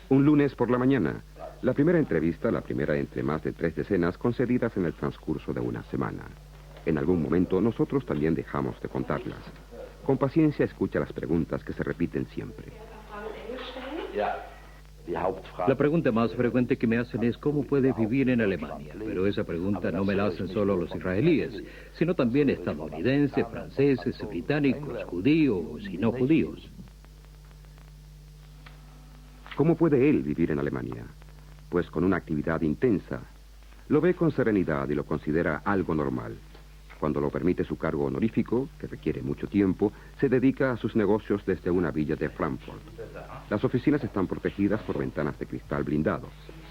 Un lunes por la mañana. La primera entrevista, la primera entre más de 3 decenas, concedidas en el transcurso de una semana. En algún momento nosotros también dejamos de contarlas. Con paciencia escucha las preguntas que se repiten siempre. La pregunta más frecuente que me hacen es ¿cómo puede vivir en Alemania? Pero esa pregunta no me la hacen solo los israelíes, sino también estadounidenses, franceses, británicos, judíos y no judíos. ¿Cómo puede él vivir en Alemania? Pues con una actividad intensa. Lo ve con serenidad y lo considera algo normal. Cuando lo permite su cargo honorífico, que requiere mucho tiempo, se dedica a sus negocios desde una villa de Frankfurt. Las oficinas están protegidas por ventanas de cristal blindado.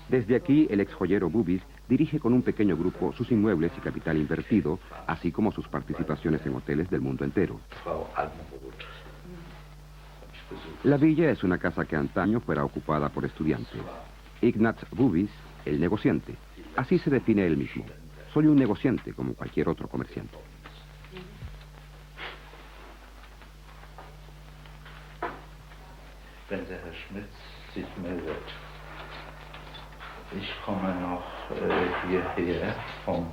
Desde aquí, el ex joyero Bubis dirige con un pequeño grupo sus inmuebles y capital invertido, así como sus participaciones en hoteles del mundo entero. La villa es una casa que antaño fuera ocupada por estudiantes. Ignaz Bubis, el negociante. Así se define él mismo. Soy un negociante como cualquier otro comerciante. Wenn der Herr Schmitz sich meldet. Ich komme noch hierher vom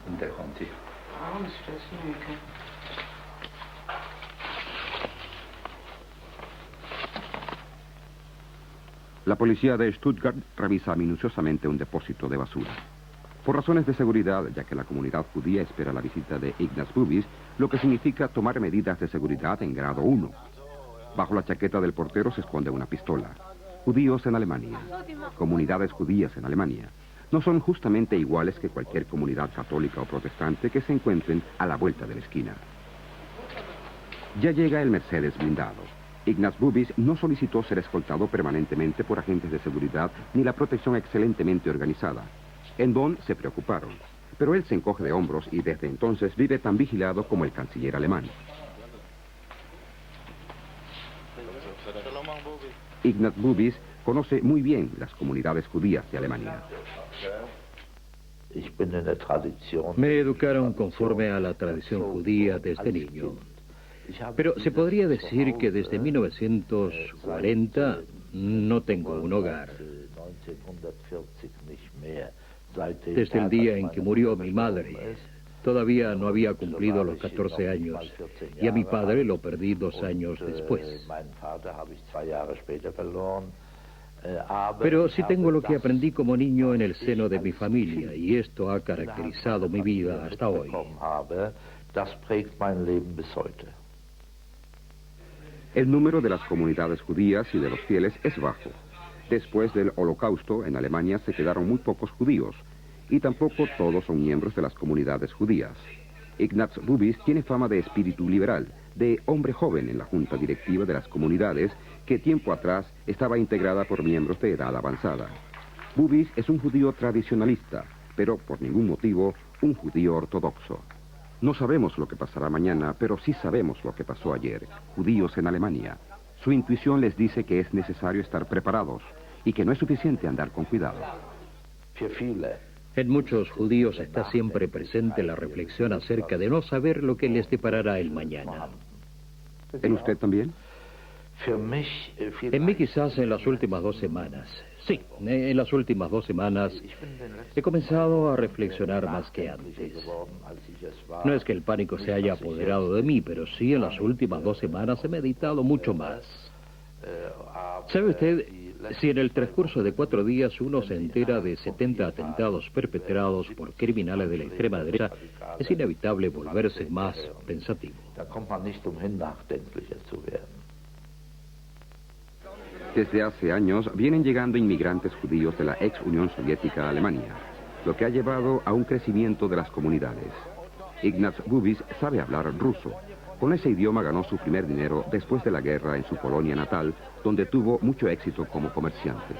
Interconti. La policía de Stuttgart revisa minuciosamente un depósito de basura. Por razones de seguridad, ya que la comunidad judía espera la visita de Ignaz Bubis, lo que significa tomar medidas de seguridad en grado 1. Bajo la chaqueta del portero se esconde una pistola. Judíos en Alemania. Comunidades judías en Alemania. No son justamente iguales que cualquier comunidad católica o protestante que se encuentren a la vuelta de la esquina. Ya llega el Mercedes blindado. Ignaz Bubis no solicitó ser escoltado permanentemente por agentes de seguridad ni la protección excelentemente organizada. En Bonn se preocuparon, pero él se encoge de hombros y desde entonces vive tan vigilado como el canciller alemán. Ignaz Bubis conoce muy bien las comunidades judías de Alemania. Me educaron conforme a la tradición judía desde niño. Pero se podría decir que desde 1940 no tengo un hogar. Desde el día en que murió mi madre, todavía no había cumplido los 14 años, y a mi padre lo perdí 2 años después. Pero sí tengo lo que aprendí como niño en el seno de mi familia, y esto ha caracterizado mi vida hasta hoy. El número de las comunidades judías y de los fieles es bajo. Después del Holocausto, en Alemania se quedaron muy pocos judíos, y tampoco todos son miembros de las comunidades judías. Ignaz Bubis tiene fama de espíritu liberal, de hombre joven en la junta directiva de las comunidades, que tiempo atrás estaba integrada por miembros de edad avanzada. Bubis es un judío tradicionalista, pero por ningún motivo un judío ortodoxo. No sabemos lo que pasará mañana, pero sí sabemos lo que pasó ayer. Judíos en Alemania. Su intuición les dice que es necesario estar preparados y que no es suficiente andar con cuidado. En muchos judíos está siempre presente la reflexión acerca de no saber lo que les deparará el mañana. ¿En usted también? En mí quizás en las últimas 2 semanas. Sí, en las últimas 2 semanas he comenzado a reflexionar más que antes. No es que el pánico se haya apoderado de mí, pero sí en las últimas 2 semanas he meditado mucho más. ¿Sabe usted, si en el transcurso de 4 días uno se entera de 70 atentados perpetrados por criminales de la extrema derecha, es inevitable volverse más pensativo? Desde hace años vienen llegando inmigrantes judíos de la ex Unión Soviética a Alemania, lo que ha llevado a un crecimiento de las comunidades. Ignaz Bubis sabe hablar ruso. Con ese idioma ganó su primer dinero después de la guerra en su Polonia natal, donde tuvo mucho éxito como comerciante.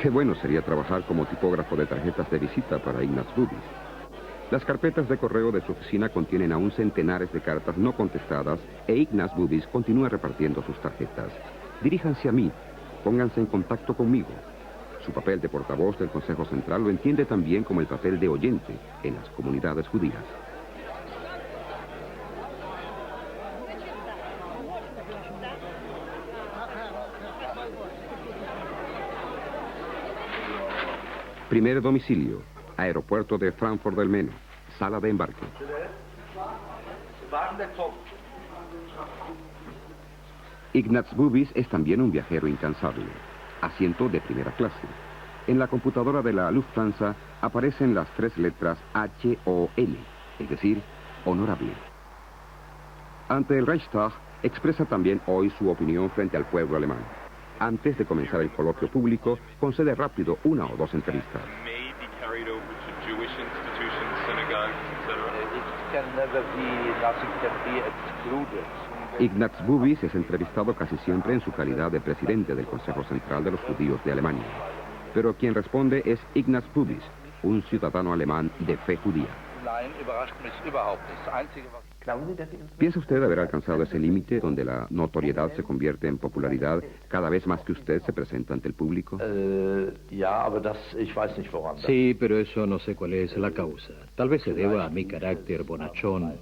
Qué bueno sería trabajar como tipógrafo de tarjetas de visita para Ignaz Bubis. Las carpetas de correo de su oficina contienen aún centenares de cartas no contestadas e Ignaz Bubis continúa repartiendo sus tarjetas. Diríjanse a mí, pónganse en contacto conmigo. Su papel de portavoz del Consejo Central lo entiende también como el papel de oyente en las comunidades judías. Primer domicilio, aeropuerto de Frankfurt del Meno, sala de embarque. Ignaz Bubis es también un viajero incansable, asiento de primera clase. En la computadora de la Lufthansa aparecen las 3 letras HON, es decir, honorable. Ante el Reichstag expresa también hoy su opinión frente al pueblo alemán. Antes de comenzar el coloquio público, concede rápido 1 o 2 entrevistas. Ignaz Bubis es entrevistado casi siempre en su calidad de presidente del Consejo Central de los Judíos de Alemania. Pero quien responde es Ignaz Bubis, un ciudadano alemán de fe judía. ¿Piensa usted haber alcanzado ese límite donde la notoriedad se convierte en popularidad cada vez más que usted se presenta ante el público? Sí, pero eso no sé cuál es la causa. Tal vez se deba a mi carácter bonachón,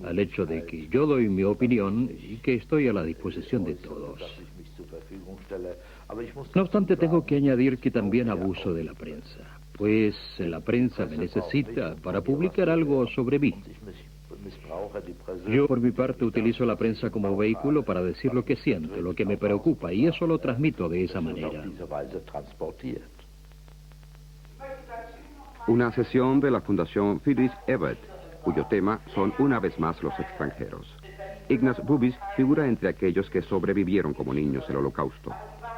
al hecho de que yo doy mi opinión y que estoy a la disposición de todos. No obstante, tengo que añadir que también abuso de la prensa, pues la prensa me necesita para publicar algo sobre mí. Yo, por mi parte, utilizo la prensa como vehículo para decir lo que siento, lo que me preocupa, y eso lo transmito de esa manera. Una sesión de la Fundación Friedrich Ebert, cuyo tema son una vez más los extranjeros. Ignaz Bubis figura entre aquellos que sobrevivieron como niños el Holocausto.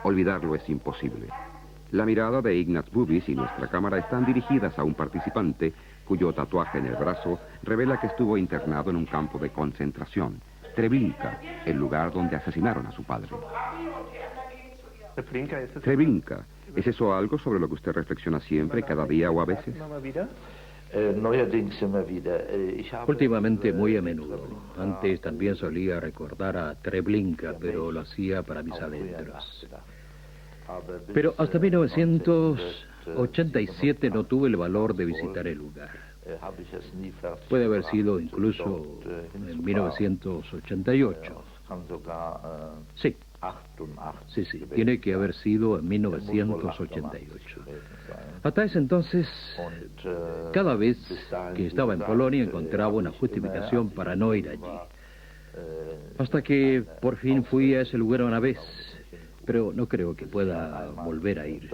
Olvidarlo es imposible. La mirada de Ignaz Bubis y nuestra cámara están dirigidas a un participante cuyo tatuaje en el brazo revela que estuvo internado en un campo de concentración, Treblinka, el lugar donde asesinaron a su padre. Treblinka, ¿es eso algo sobre lo que usted reflexiona siempre, cada día o a veces? Últimamente muy a menudo. Antes también solía recordar a Treblinka, pero lo hacía para mis adentros. Pero hasta 1987 no tuve el valor de visitar el lugar. Puede haber sido incluso en 1988. Sí. Sí, tiene que haber sido en 1988. Hasta ese entonces, cada vez que estaba en Polonia encontraba una justificación para no ir allí. Hasta que por fin fui a ese lugar una vez, pero no creo que pueda volver a ir.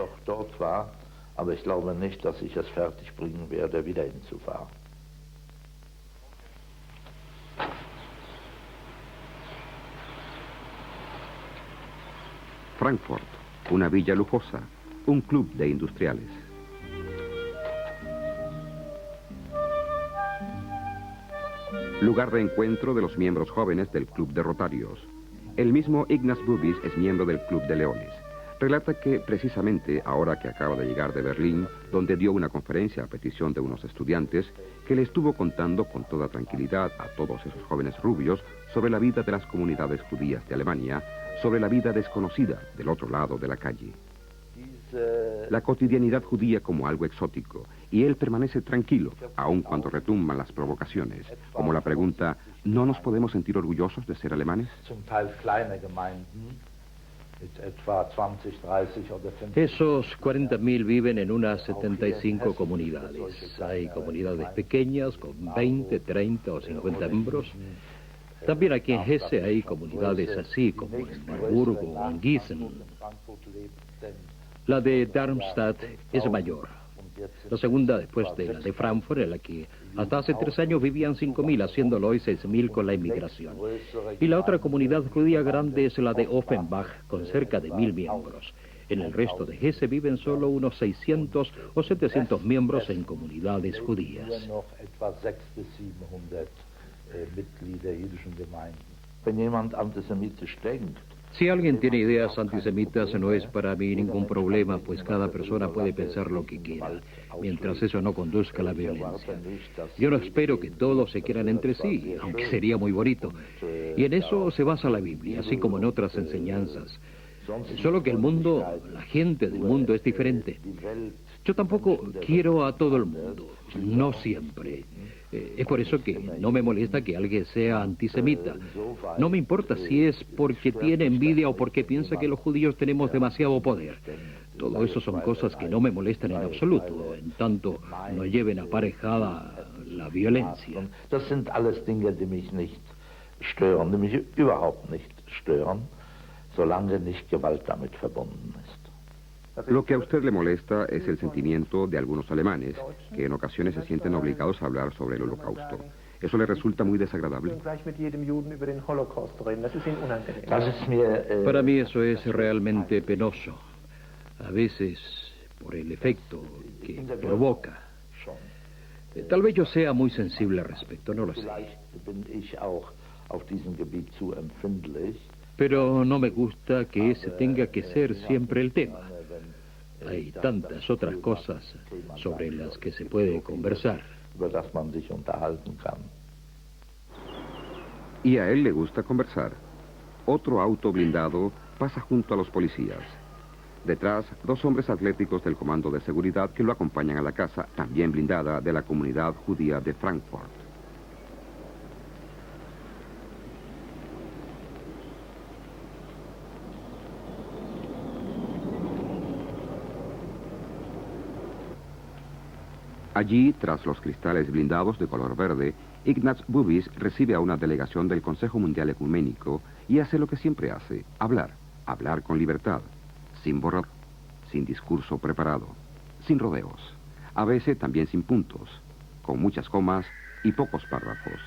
Frankfurt, una villa lujosa, un club de industriales. Lugar de encuentro de los miembros jóvenes del Club de Rotarios. El mismo Ignaz Bubis es miembro del Club de Leones. Relata que, precisamente ahora que acaba de llegar de Berlín, donde dio una conferencia a petición de unos estudiantes, que le estuvo contando con toda tranquilidad a todos esos jóvenes rubios sobre la vida de las comunidades judías de Alemania, sobre la vida desconocida del otro lado de la calle. La cotidianidad judía como algo exótico, y él permanece tranquilo, aun cuando retumban las provocaciones, como la pregunta, ¿no nos podemos sentir orgullosos de ser alemanes? Esos 40.000 viven en unas 75 comunidades. Hay comunidades pequeñas con 20, 30 o 50 miembros. También aquí en Hesse hay comunidades así, como en Marburgo o en Gießen. La de Darmstadt es mayor. La segunda después de la de Frankfurt, en la que hasta hace 3 años vivían 5.000, haciéndolo hoy 6.000 con la inmigración. Y la otra comunidad judía grande es la de Offenbach, con cerca de 1.000 miembros. En el resto de Hesse viven solo unos 600 o 700 miembros en comunidades judías. Si alguien tiene ideas antisemitas, no es para mí ningún problema, pues cada persona puede pensar lo que quiera, mientras eso no conduzca a la violencia. Yo no espero que todos se quieran entre sí, aunque sería muy bonito. Y en eso se basa la Biblia, así como en otras enseñanzas. Solo que el mundo, la gente del mundo es diferente. Yo tampoco quiero a todo el mundo, no siempre. Es por eso que no me molesta que alguien sea antisemita. No me importa si es porque tiene envidia o porque piensa que los judíos tenemos demasiado poder. Todo eso son cosas que no me molestan en absoluto, en tanto no lleven aparejada la violencia. Das sind alles Dinge, die mich nicht stören, die mich überhaupt nicht stören, solange nicht Gewalt damit verbunden ist. Lo que a usted le molesta es el sentimiento de algunos alemanes, que en ocasiones se sienten obligados a hablar sobre el Holocausto. ¿Eso le resulta muy desagradable? Para mí eso es realmente penoso. A veces por el efecto que provoca. Tal vez yo sea muy sensible al respecto, no lo sé. Pero no me gusta que ese tenga que ser siempre el tema. Hay tantas otras cosas sobre las que se puede conversar. Y a él le gusta conversar. Otro auto blindado pasa junto a los policías. Detrás, dos hombres atléticos del Comando de Seguridad que lo acompañan a la casa, también blindada, de la comunidad judía de Frankfurt. Allí, tras los cristales blindados de color verde, Ignaz Bubis recibe a una delegación del Consejo Mundial Ecuménico y hace lo que siempre hace, hablar con libertad, sin borrador, sin discurso preparado, sin rodeos, a veces también sin puntos, con muchas comas y pocos párrafos.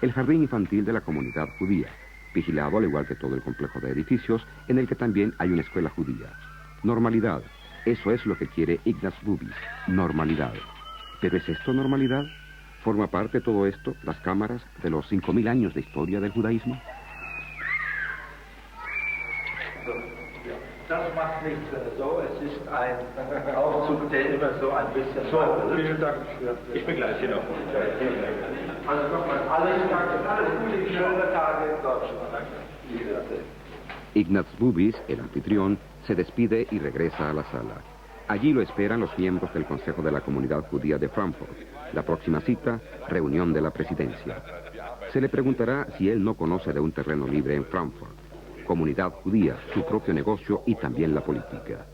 El jardín infantil de la comunidad judía, vigilado al igual que todo el complejo de edificios, en el que también hay una escuela judía. Normalidad, eso es lo que quiere Ignaz Bubis, normalidad. ¿Pero es esto normalidad? ¿Forma parte de todo esto, las cámaras, de los 5000 años de historia del judaísmo? Das macht nichts so, es ist ein Aufzug, der immer so ein bisschen so. Vielen Dank. Ich begleite noch. Also nochmal alles Gute, schöne Tage in Deutschland. Ignaz Bubis, el anfitrión, se despide y regresa a la sala. Allí lo esperan los miembros del Consejo de la Comunidad Judía de Frankfurt. La próxima cita, reunión de la presidencia. Se le preguntará si él no conoce de un terreno libre en Frankfurt. Comunidad judía, su propio negocio y también la política.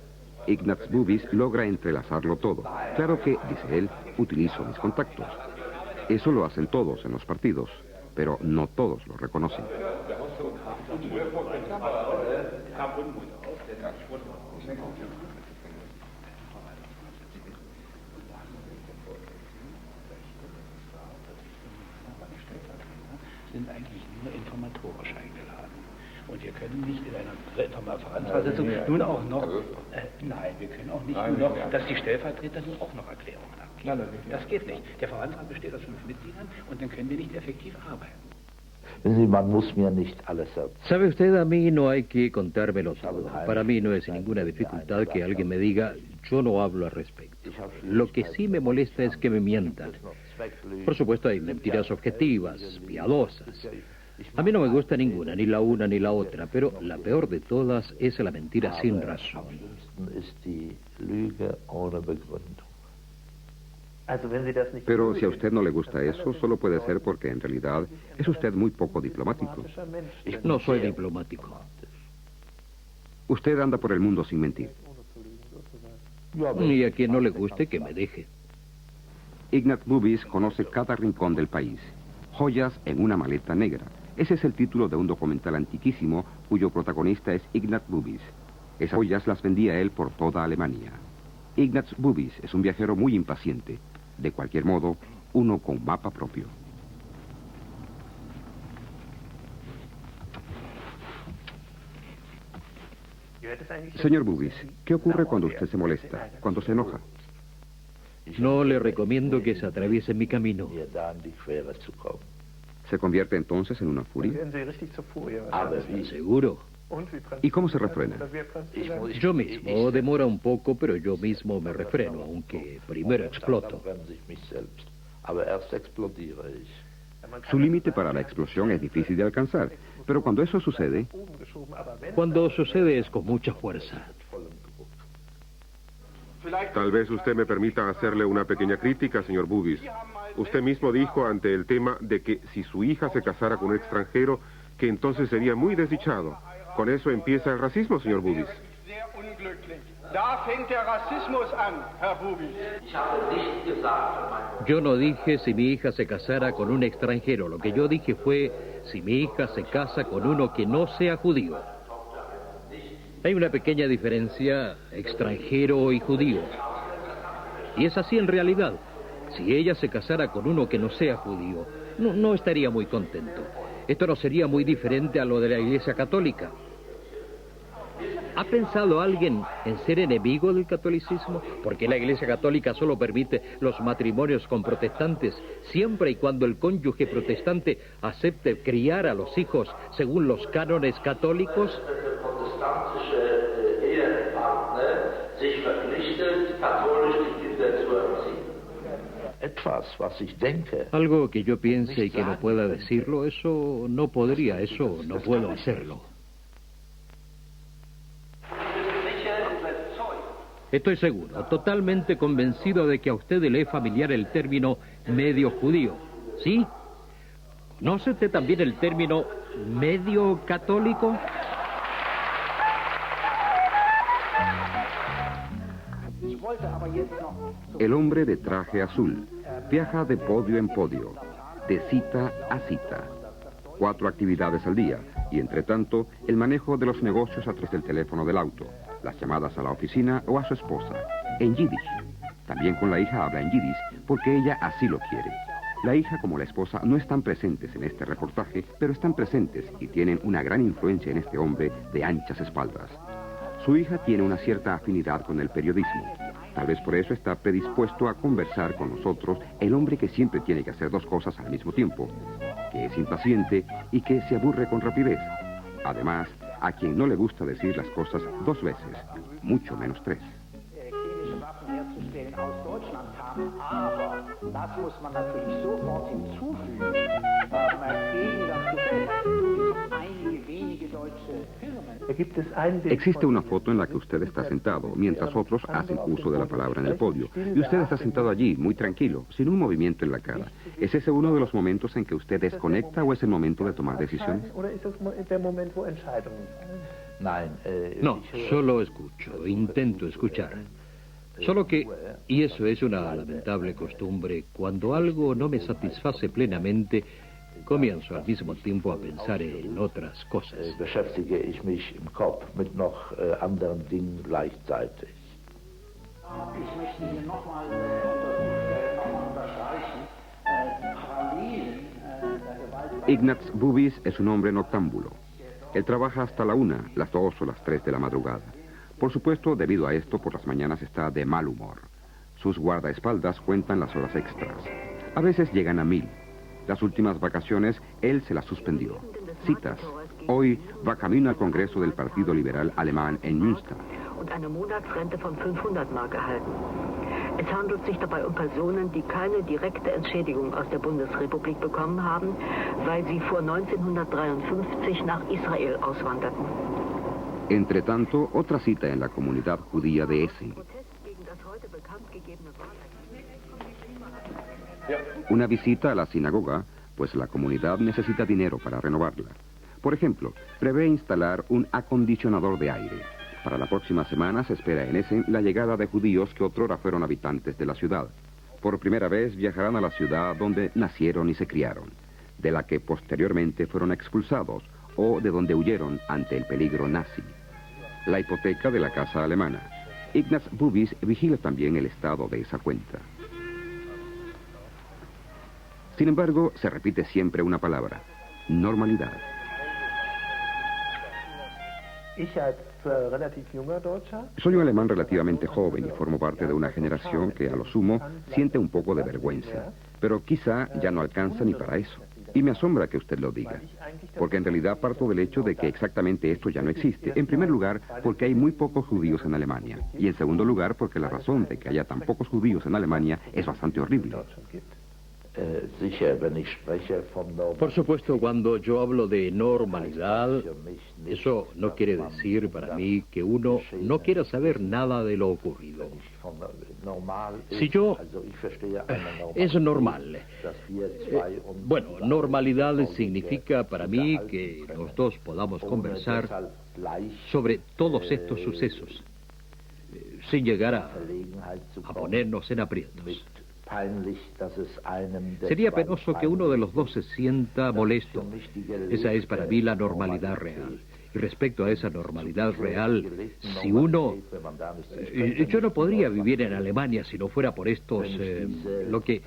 Ignaz Bubis logra entrelazarlo todo. Claro que, dice él, utilizo mis contactos. Eso lo hacen todos en los partidos, pero no todos lo reconocen. Sind eigentlich nur informatorisch eingeladen. Und wir können nicht in einer Veranstaltung nun auch noch, nein, wir können auch nicht nur noch, dass die Stellvertreter nun auch noch Erklärungen abgeben. Das geht nicht. Der Verwaltungsrat besteht aus 5 Mitgliedern und dann können wir nicht effektiv arbeiten. Man muss mir nicht alles erzählen. ¿Sabe usted? A mí no hay que contármelo todo. Para mí no es ninguna dificultad que alguien me diga, yo no hablo al respecto. Lo que sí me molesta es que me mientan. Por supuesto hay mentiras objetivas, piadosas. A mí no me gusta ninguna, ni la una ni la otra, pero la peor de todas es la mentira sin razón. Pero si a usted no le gusta eso, solo puede ser porque en realidad es usted muy poco diplomático. No soy diplomático. Usted anda por el mundo sin mentir. Y a quien no le guste, que me deje. Ignaz Bubis conoce cada rincón del país. Joyas en una maleta negra. Ese es el título de un documental antiquísimo cuyo protagonista es Ignaz Bubis. Esas joyas las vendía él por toda Alemania. Ignaz Bubis es un viajero muy impaciente. De cualquier modo, uno con mapa propio. Señor Bubis, ¿qué ocurre cuando usted se molesta, cuando se enoja? No le recomiendo que se atraviese mi camino. ¿Se convierte entonces en una furia? ¿Seguro? ¿Y cómo se refrena? Yo mismo, demora un poco, pero yo mismo me refreno, aunque primero exploto. Su límite para la explosión es difícil de alcanzar, pero cuando eso sucede... Cuando sucede es con mucha fuerza. Tal vez usted me permita hacerle una pequeña crítica, señor Bubis. Usted mismo dijo ante el tema de que si su hija se casara con un extranjero, que entonces sería muy desdichado. Con eso empieza el racismo, señor Bubis. Yo no dije si mi hija se casara con un extranjero. Lo que yo dije fue si mi hija se casa con uno que no sea judío. Hay una pequeña diferencia, extranjero y judío. Y es así en realidad. Si ella se casara con uno que no sea judío, no estaría muy contento. Esto no sería muy diferente a lo de la Iglesia Católica. ¿Ha pensado alguien en ser enemigo del catolicismo? Porque la Iglesia Católica solo permite los matrimonios con protestantes, siempre y cuando el cónyuge protestante acepte criar a los hijos según los cánones católicos. Algo que yo piense y que no pueda decirlo, eso no puedo hacerlo. Estoy seguro, totalmente convencido de que a usted le es familiar el término medio judío, ¿sí? ¿Conoce usted también el término medio católico? El hombre de traje azul viaja de podio en podio, de cita a cita. 4 actividades al día y, entre tanto, el manejo de los negocios a través del teléfono del auto, las llamadas a la oficina o a su esposa, en yiddish. También con la hija habla en yiddish porque ella así lo quiere. La hija como la esposa no están presentes en este reportaje, pero están presentes y tienen una gran influencia en este hombre de anchas espaldas. Su hija tiene una cierta afinidad con el periodismo. Tal vez por eso está predispuesto a conversar con nosotros el hombre que siempre tiene que hacer 2 cosas al mismo tiempo, que es impaciente y que se aburre con rapidez. Además, a quien no le gusta decir las cosas 2 veces, mucho menos 3. Existe una foto en la que usted está sentado, mientras otros hacen uso de la palabra en el podio. Y usted está sentado allí, muy tranquilo, sin un movimiento en la cara. ¿Es ese uno de los momentos en que usted desconecta o es el momento de tomar decisiones? No, solo escucho, intento escuchar. Solo que, y eso es una lamentable costumbre, cuando algo no me satisface plenamente, comienzo al mismo tiempo a pensar en otras cosas. Ignaz Bubis es un hombre noctámbulo. Él trabaja hasta la 1, las 2 o las 3 de la madrugada. Por supuesto, debido a esto, por las mañanas está de mal humor. Sus guardaespaldas cuentan las horas extras. A veces llegan a 1000. Las últimas vacaciones, él se las suspendió. Citas. Hoy va camino al Congreso del Partido Liberal Alemán en Münster. Und eine Monatsrente von 500 Mark erhalten. Es handelt sich dabei um Personen, die keine direkte Entschädigung aus der Bundesrepublik bekommen haben, weil sie vor 1953 nach Israel auswanderten. Entre tanto, otra cita en la comunidad judía de Essen. Una visita a la sinagoga, pues la comunidad necesita dinero para renovarla. Por ejemplo, prevé instalar un acondicionador de aire. Para la próxima semana se espera en Essen la llegada de judíos que otrora fueron habitantes de la ciudad. Por primera vez viajarán a la ciudad donde nacieron y se criaron, de la que posteriormente fueron expulsados o de donde huyeron ante el peligro nazi. La hipoteca de la casa alemana. Ignaz Bubis vigila también el estado de esa cuenta. Sin embargo, se repite siempre una palabra: normalidad. Soy un alemán relativamente joven y formo parte de una generación que a lo sumo siente un poco de vergüenza, pero quizá ya no alcanza ni para eso. Y me asombra que usted lo diga, porque en realidad parto del hecho de que exactamente esto ya no existe. En primer lugar, porque hay muy pocos judíos en Alemania, y en segundo lugar, porque la razón de que haya tan pocos judíos en Alemania es bastante horrible. Por supuesto, cuando yo hablo de normalidad, eso no quiere decir para mí que uno no quiera saber nada de lo ocurrido. Si yo... es normal. Bueno, normalidad significa para mí que los dos podamos conversar sobre todos estos sucesos, sin llegar a ponernos en aprietos. Sería penoso que uno de los dos se sienta molesto. Esa es para mí la normalidad real. Y respecto a esa normalidad real, si uno... yo no podría vivir en Alemania si no fuera por estos... lo que...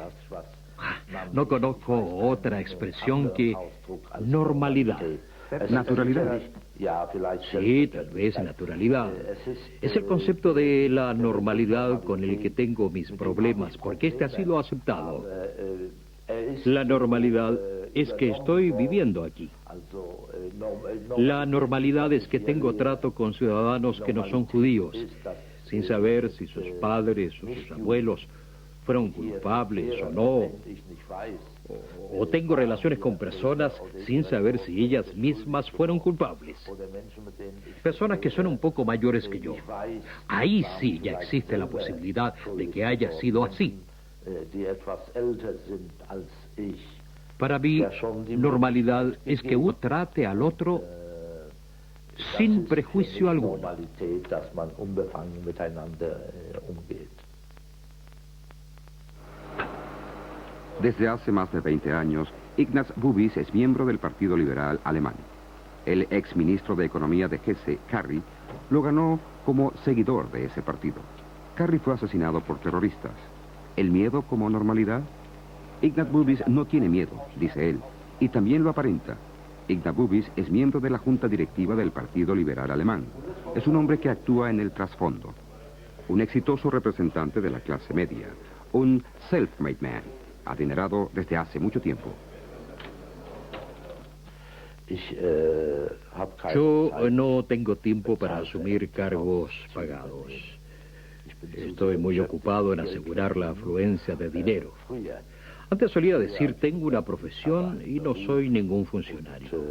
no conozco otra expresión que normalidad. Naturalidad. Sí, tal vez naturalidad. Es el concepto de la normalidad con el que tengo mis problemas, porque este ha sido aceptado. La normalidad es que estoy viviendo aquí. La normalidad es que tengo trato con ciudadanos que no son judíos, sin saber si sus padres o sus abuelos fueron culpables o no. O tengo relaciones con personas sin saber si ellas mismas fueron culpables. Personas que son un poco mayores que yo. Ahí sí ya existe la posibilidad de que haya sido así. Para mí, normalidad es que uno trate al otro sin prejuicio alguno. Desde hace más de 20 años, Ignaz Bubis es miembro del Partido Liberal Alemán. El exministro de Economía de Hesse, Carry, lo ganó como seguidor de ese partido. Carry fue asesinado por terroristas. ¿El miedo como normalidad? Ignaz Bubis no tiene miedo, dice él, y también lo aparenta. Ignaz Bubis es miembro de la junta directiva del Partido Liberal Alemán. Es un hombre que actúa en el trasfondo. Un exitoso representante de la clase media. Un self-made man. Adinerado desde hace mucho tiempo. Yo no tengo tiempo para asumir cargos pagados. Estoy muy ocupado en asegurar la afluencia de dinero. Antes solía decir, tengo una profesión y no soy ningún funcionario.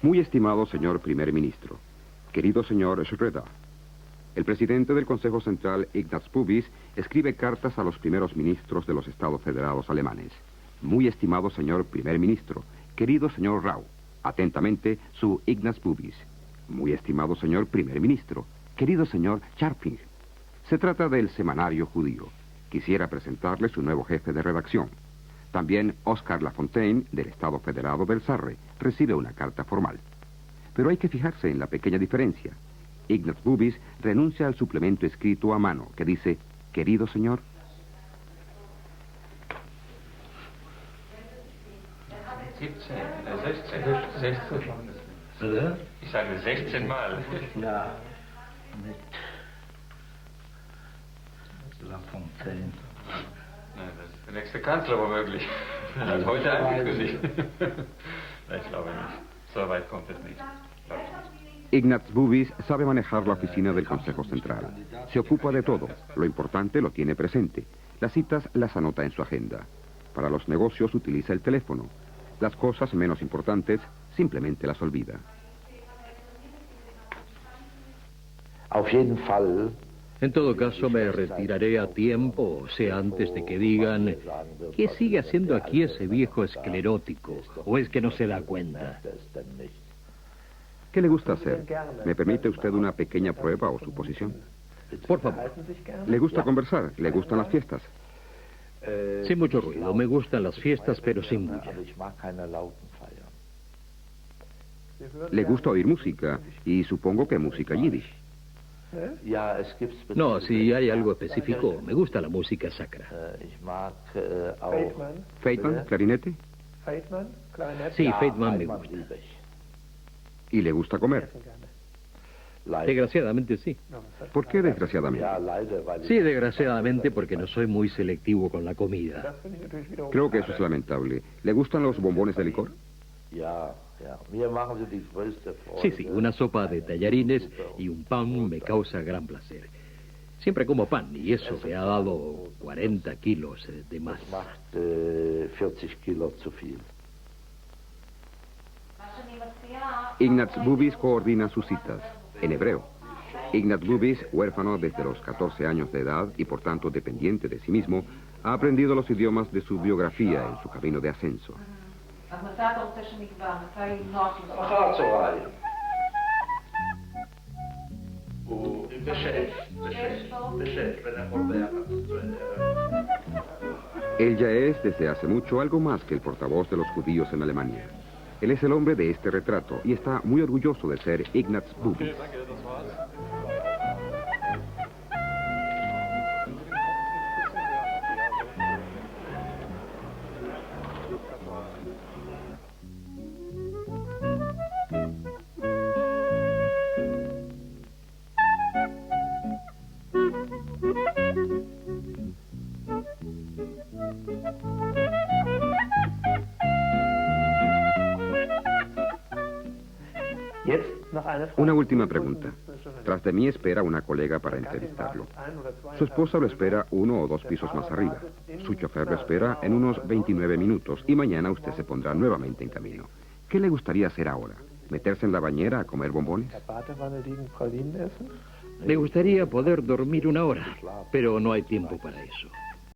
Muy estimado señor primer ministro, querido señor Schröder, el presidente del Consejo Central, Ignaz Bubis, escribe cartas a los primeros ministros de los Estados Federados alemanes. Muy estimado señor primer ministro, querido señor Rau, atentamente su Ignaz Bubis. Muy estimado señor primer ministro, querido señor Scharping. Se trata del semanario judío. Quisiera presentarle su nuevo jefe de redacción. También Oscar Lafontaine, del Estado Federado del Sarre, recibe una carta formal. Pero hay que fijarse en la pequeña diferencia. Ignaz Bubis renuncia al suplemento escrito a mano que dice, querido señor. Ich sage 16 Mal. Ja, mit Lafontaine. Das ist der nächste Kanzler womöglich. Er hat heute angekündigt. Ich glaube nicht. So weit kommt es nicht. Ignaz Bubis sabe manejar la oficina del Consejo Central. Se ocupa de todo. Lo importante lo tiene presente. Las citas las anota en su agenda. Para los negocios utiliza el teléfono. Las cosas menos importantes simplemente las olvida. En todo caso, me retiraré a tiempo, o sea, antes de que digan, ¿qué sigue haciendo aquí ese viejo esclerótico? ¿O es que no se da cuenta? ¿Qué le gusta hacer? ¿Me permite usted una pequeña prueba o suposición? Por favor. ¿Le gusta conversar? ¿Le gustan las fiestas? Sin mucho ruido. Me gustan las fiestas, pero sin bulla. ¿Le gusta oír música? Y supongo que música yiddish. No, si hay algo específico, me gusta la música sacra. ¿Feitman? ¿Clarinete? Sí, Feitman me gusta. ¿Y le gusta comer? Desgraciadamente sí. ¿Por qué desgraciadamente? Sí, desgraciadamente porque no soy muy selectivo con la comida. Creo que eso es lamentable. ¿Le gustan los bombones de licor? Sí, una sopa de tallarines y un pan me causa gran placer. Siempre como pan, y eso me ha dado 40 kilos de más. Das macht 40 Kilo zu viel. Ignaz Bubis coordina sus citas, en hebreo. Ignaz Bubis, huérfano desde los 14 años de edad y por tanto dependiente de sí mismo, ha aprendido los idiomas de su biografía en su camino de ascenso. Él ya es, desde hace mucho, algo más que el portavoz de los judíos en Alemania. Él es el hombre de este retrato y está muy orgulloso de ser Ignaz Bubis. Una última pregunta. Tras de mí espera una colega para entrevistarlo. Su esposa lo espera 1 o 2 pisos más arriba. Su chofer lo espera en unos 29 minutos y mañana usted se pondrá nuevamente en camino. ¿Qué le gustaría hacer ahora? ¿Meterse en la bañera a comer bombones? Me gustaría poder dormir 1 hora, pero no hay tiempo para eso.